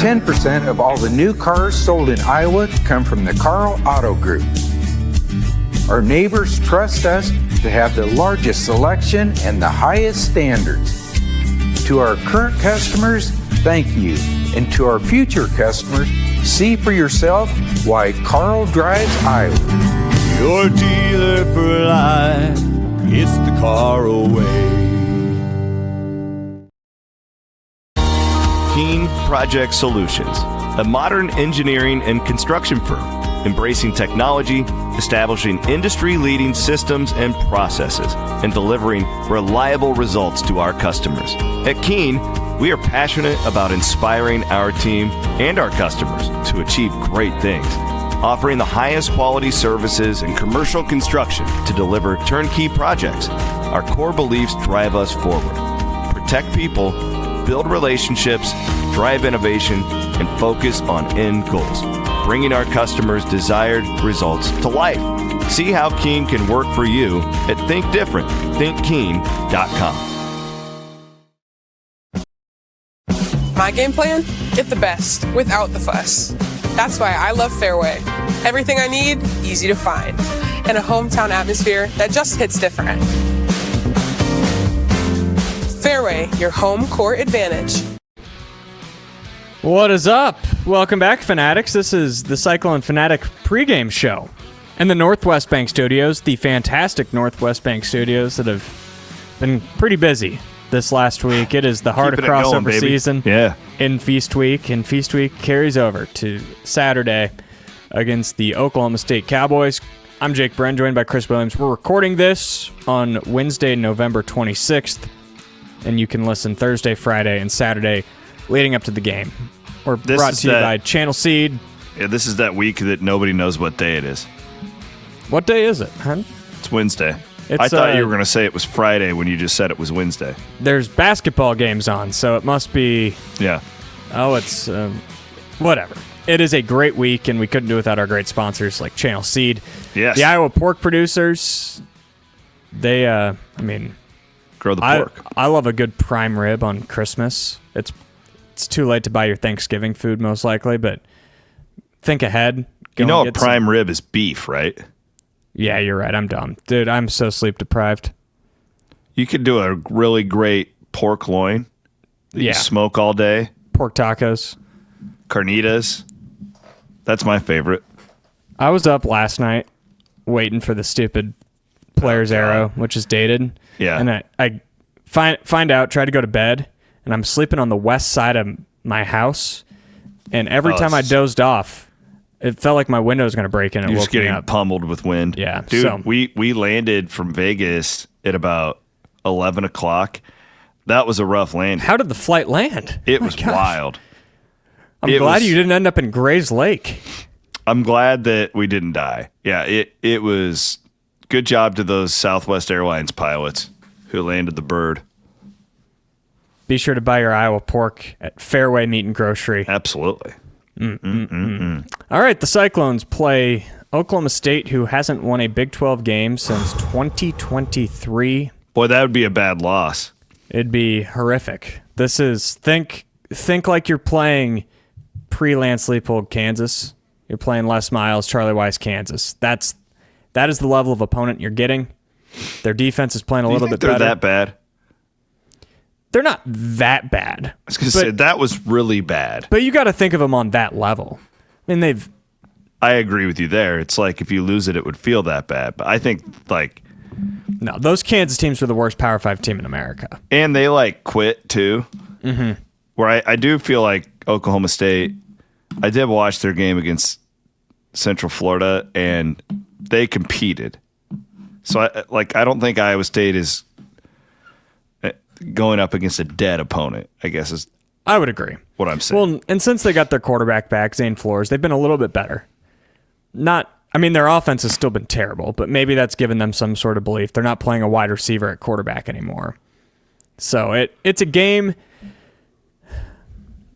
10% of all the new cars sold in Iowa come from the Carl Auto Group. Our neighbors trust us to have the largest selection and the highest standards. To our current customers, thank you. And to our future customers, see for yourself why Carl drives Iowa. Your dealer for life, it's the Carl way. Keen Project Solutions, a modern engineering and construction firm, embracing technology, establishing industry-leading systems and processes, and delivering reliable results to our customers. At Keen, we are passionate about inspiring our team and our customers to achieve great things, offering the highest quality services in commercial construction to deliver turnkey projects. Our core beliefs drive us forward. Protect people, build relationships, drive innovation, and focus on end goals, bringing our customers' desired results to life. See how Keen can work for you at ThinkDifferent.ThinkKeen.com. My game plan? Get the best without the fuss. That's why I love Fairway. Everything I need, easy to find, and a hometown atmosphere that just hits different. Fairway, your home court advantage. What is up? Welcome back, Fanatics. This is the Cyclone Fanatic pregame show in the Northwest Bank Studios, the fantastic Northwest Bank Studios that have been pretty busy this last week. It is the heart of crossover season in Feast Week, and Feast Week carries over to Saturday against the Oklahoma State Cowboys. I'm Jake Brend, joined by Chris Williams. We're recording this on Wednesday, November 26th, and you can listen Thursday, Friday, and Saturday leading up to the game. We're brought to you by Channel Seed. Yeah, this is that week that nobody knows what day it is. What day is it, huh? It's Wednesday. I thought you were going to say it was Friday when you just said it was Wednesday. There's basketball games on, so it must be... Yeah. Oh, it's... whatever. It is a great week, and we couldn't do it without our great sponsors like Channel Seed. Yes. The Iowa pork producers, they, grow the pork. I love a good prime rib on Christmas. It's too late to buy your Thanksgiving food, most likely, but think ahead. You know a prime rib is beef, right? Yeah, you're right. I'm dumb. Dude, I'm so sleep deprived. You could do a really great pork loin that you smoke all day. Pork tacos. Carnitas. That's my favorite. I was up last night waiting for the stupid Player's Arrow, which is dated. Yeah. And I find out, try to go to bed, and I'm sleeping on the west side of my house, and every time I dozed off, it felt like my window was going to break in. And You're woke just getting me up. pummeled with wind. Yeah. Dude, so. we landed from Vegas at about 11 o'clock. That was a rough landing. How did the flight land? It was wild. I'm glad you didn't end up in Gray's Lake. I'm glad that we didn't die. Yeah, it was good job to those Southwest Airlines pilots who landed the bird. Be sure to buy your Iowa pork at Fairway Meat and Grocery. Absolutely. All right, the Cyclones play Oklahoma State, who hasn't won a Big 12 game since 2023. Boy, that would be a bad loss. It'd be horrific. This is think like you're playing pre-Lance Leipold, Kansas. You're playing Les Miles, Charlie Weiss, Kansas. That is the level of opponent you're getting. Their defense is playing a little bit better. They're that bad? They're not that bad. I was going to say, that was really bad. But you got to think of them on that level. I mean, I agree with you there. It's like if you lose it, it would feel that bad. But I think, no, those Kansas teams were the worst Power 5 team in America. And they, quit, too. Mm-hmm. Where I do feel like Oklahoma State, I did watch their game against Central Florida, and they competed. So, I don't think Iowa State is going up against a dead opponent, I guess is I would agree. What I'm saying. Well, and since they got their quarterback back, Zane Flores, they've been a little bit better. Their offense has still been terrible, but maybe that's given them some sort of belief. They're not playing a wide receiver at quarterback anymore. So it's a game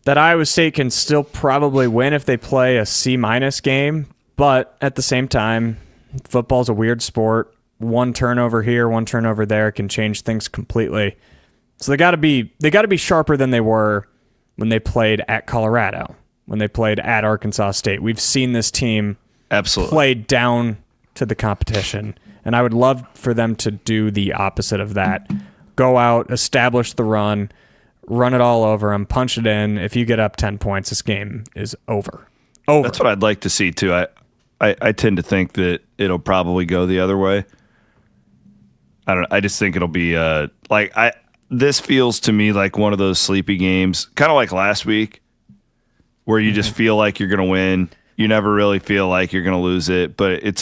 that Iowa State can still probably win if they play a C- game, but at the same time, football's a weird sport. One turnover here, one turnover there can change things completely. So they got to be sharper than they were when they played at Colorado. when they played at Arkansas State. We've seen this team absolutely play down to the competition, and I would love for them to do the opposite of that. Go out, establish the run it all over them, punch it in. If you get up 10 points, this game is over. That's what I'd like to see, too. I tend to think that it'll probably go the other way. I just think it'll be this feels to me like one of those sleepy games, kind of like last week, where you just feel like you're going to win. You never really feel like you're going to lose it, but it's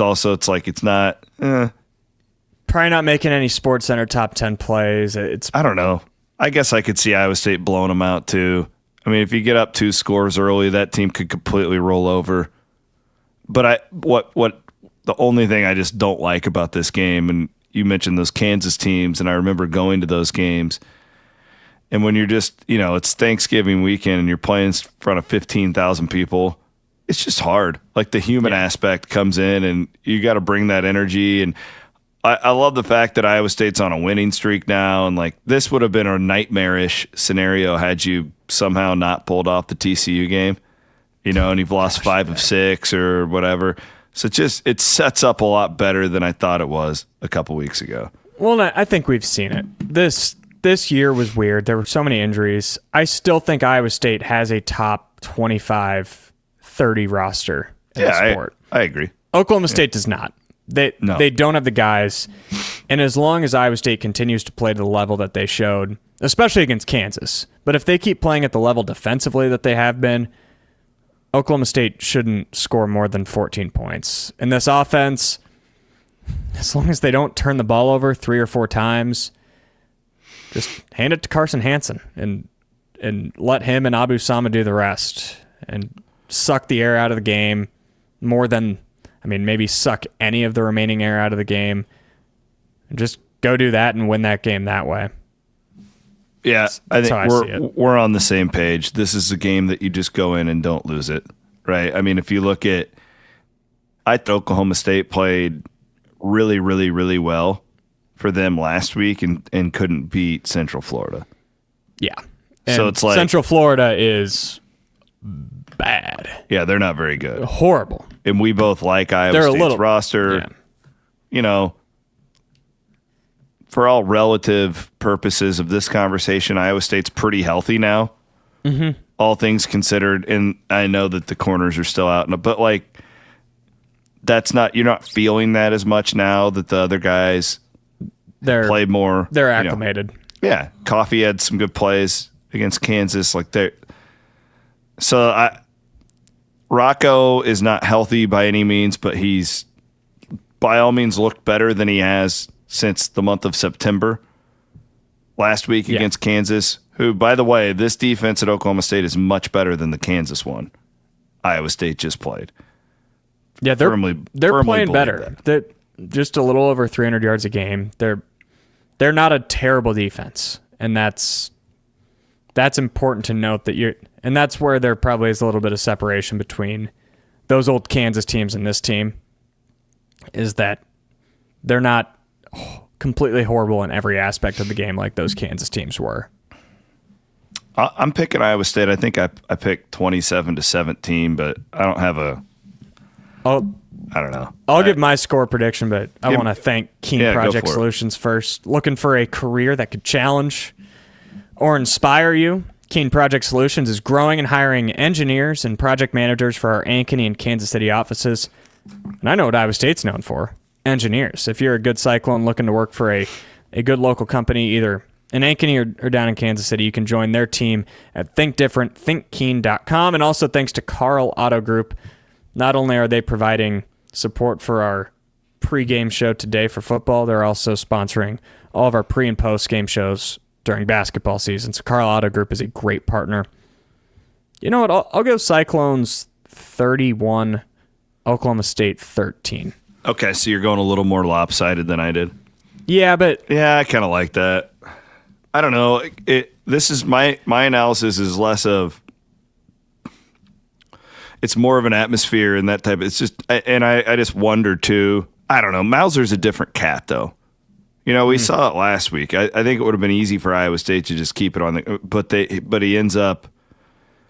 not. Probably not making any SportsCenter top 10 plays. I don't know. I guess I could see Iowa State blowing them out too. I mean, if you get up 2 scores early, that team could completely roll over. But the only thing I just don't like about this game, and you mentioned those Kansas teams, and I remember going to those games, and when you're just, it's Thanksgiving weekend and you're playing in front of 15,000 people, it's just hard. Like the human aspect comes in, and you got to bring that energy. And I love the fact that Iowa State's on a winning streak now, and like this would have been a nightmarish scenario had you somehow not pulled off the TCU game, and you've lost 5 of 6 or whatever. So it sets up a lot better than I thought it was a couple weeks ago. Well, I think we've seen it. This year was weird. There were so many injuries. I still think Iowa State has a top 25, 30 roster in the sport. I agree. Oklahoma State does not. They don't have the guys. And as long as Iowa State continues to play to the level that they showed, especially against Kansas, but if they keep playing at the level defensively that they have been, Oklahoma State shouldn't score more than 14 points. In this offense, as long as they don't turn the ball over 3 or 4 times, just hand it to Carson Hansen and let him and Abu Sama do the rest and suck the air out of the game more than, maybe suck any of the remaining air out of the game. And just go do that and win that game that way. Yeah, I think we're on the same page. This is a game that you just go in and don't lose it, right? If you look at, I thought Oklahoma State played really, really, really well for them last week and couldn't beat Central Florida. Yeah. And so it's like Central Florida is bad. Yeah, they're not very good. Horrible. And we both like Iowa State's roster. Yeah. For all relative purposes of this conversation, Iowa State's pretty healthy now. Mm-hmm. All things considered, and I know that the corners are still out, but you're not feeling that as much now that the other guys play more. They're acclimated. Yeah, Coffee had some good plays against Kansas. Rocco is not healthy by any means, but he's by all means looked better than he has since the month of September last week against Kansas, who, by the way, this defense at Oklahoma State is much better than the Kansas one Iowa State just played. Yeah, they're playing better. They're just a little over 300 yards a game. They're not a terrible defense, and that's important to note and that's where there probably is a little bit of separation between those old Kansas teams and this team, is that they're not completely horrible in every aspect of the game like those Kansas teams were. I'm picking Iowa State. I think I picked 27-17, but I don't have I don't know. I'll give my score prediction, but I want to thank Keen Project Solutions first. Looking for a career that could challenge or inspire you? Keen Project Solutions is growing and hiring engineers and project managers for our Ankeny and Kansas City offices. And I know what Iowa State's known for. Engineers. If you're a good Cyclone looking to work for a good local company, either in Ankeny or down in Kansas City, you can join their team at thinkdifferent.thinkkeen.com. And also thanks to Carl Auto Group. Not only are they providing support for our pregame show today for football, they're also sponsoring all of our pre- and post-game shows during basketball season. So Carl Auto Group is a great partner. You know what? I'll go Cyclones 31, Oklahoma State 13. Okay, so you're going a little more lopsided than I did. Yeah, but I kind of like that. I don't know. This is my analysis is less of. It's more of an atmosphere and that type. It's just, and I just wonder too. I don't know. Mauser's a different cat, though. We saw it last week. I think it would have been easy for Iowa State to just keep it on the, but he ends up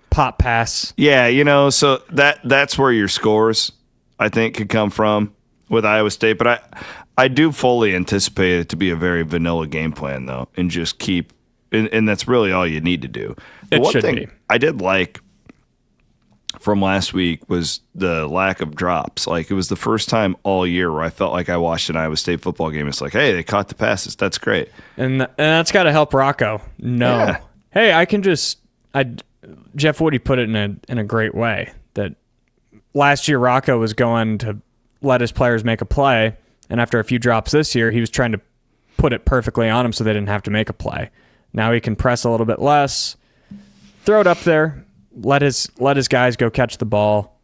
pop pass. Yeah, so that's where your scores, I think, could come from with Iowa State. But I do fully anticipate it to be a very vanilla game plan, though, and just keep – and that's really all you need to do. The one thing I did like from last week was the lack of drops. Like, it was the first time all year where I felt like I watched an Iowa State football game. It's like, hey, they caught the passes. That's great. And that's got to help Rocco. No. Yeah. Hey, I can just Jeff Woody put it in a great way that last year Rocco was going to let his players make a play, and after a few drops this year, he was trying to put it perfectly on them so they didn't have to make a play. Now he can press a little bit less, throw it up there, let his guys go catch the ball,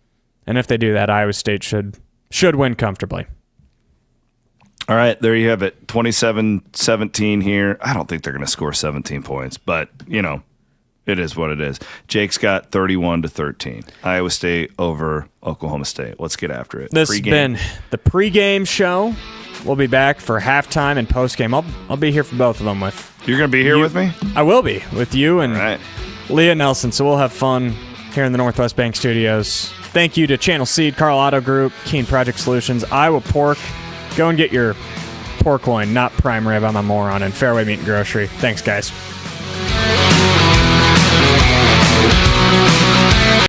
and if they do that, Iowa State should win comfortably. All right, there you have it. 27-17 here. I don't think they're going to score 17 points, but, it is what it is. Jake's got 31-13. Iowa State over Oklahoma State. Let's get after it. This has been the pregame show. We'll be back for halftime and postgame. I'll be here for both of them with. You're going to be here with me? I will be with you and Leah Nelson. So we'll have fun here in the Northwest Bank Studios. Thank you to Channel Seed, Carl Auto Group, Keen Project Solutions, Iowa Pork. Go and get your pork loin, not prime rib. I'm a moron. And Fairway Meat and Grocery. Thanks, guys.